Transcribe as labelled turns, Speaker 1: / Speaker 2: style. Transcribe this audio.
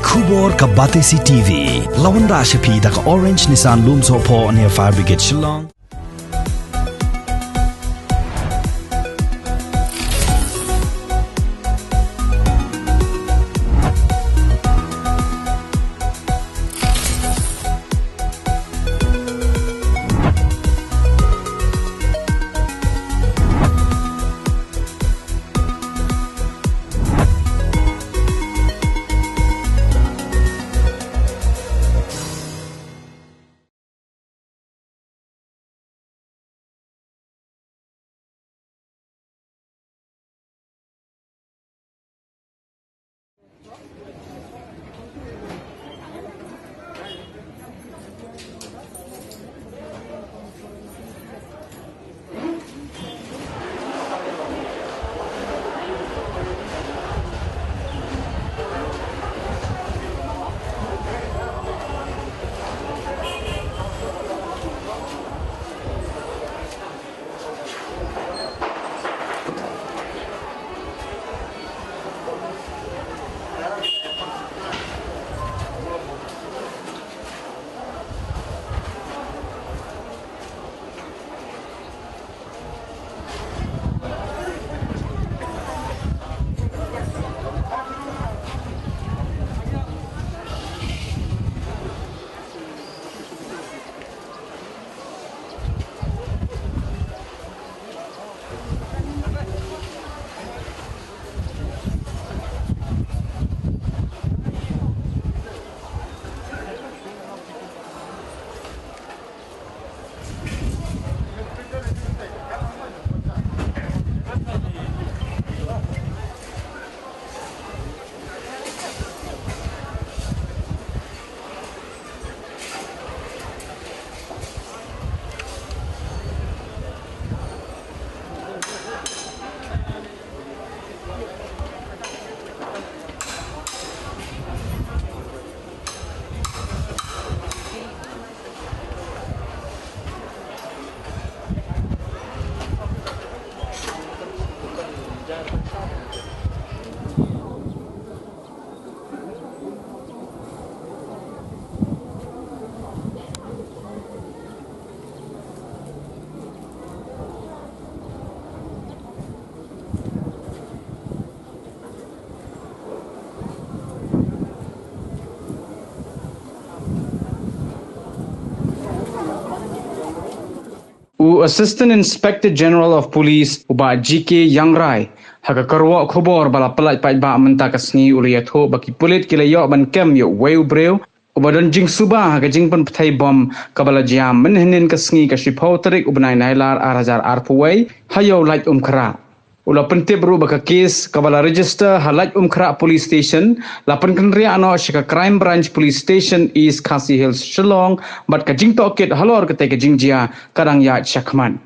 Speaker 1: Kubor ka Batesi TV. Lawan ra shapi da ka Orange Nissan Loom so po near Fire Brigade Shillong.
Speaker 2: Assistant Inspector General of Police uba GK Yangrai haka karwa khobor bala pelat pai ba menta kasngi uliyat ho baki pulit kila yo ban kem yo weu breu uba don jing suba haka jing pan pthai bom kabala jam menhenen kasngi ka shipau tarik ubnai nailar arajar arpuwai hayo lait khara ula pente bru baka case kabala register halaj khara police station lapan kenria ano shika crime branch police station East Khasi Hills Shillong bat ka jing toket halor ka te ka jing jia kadang ya chakman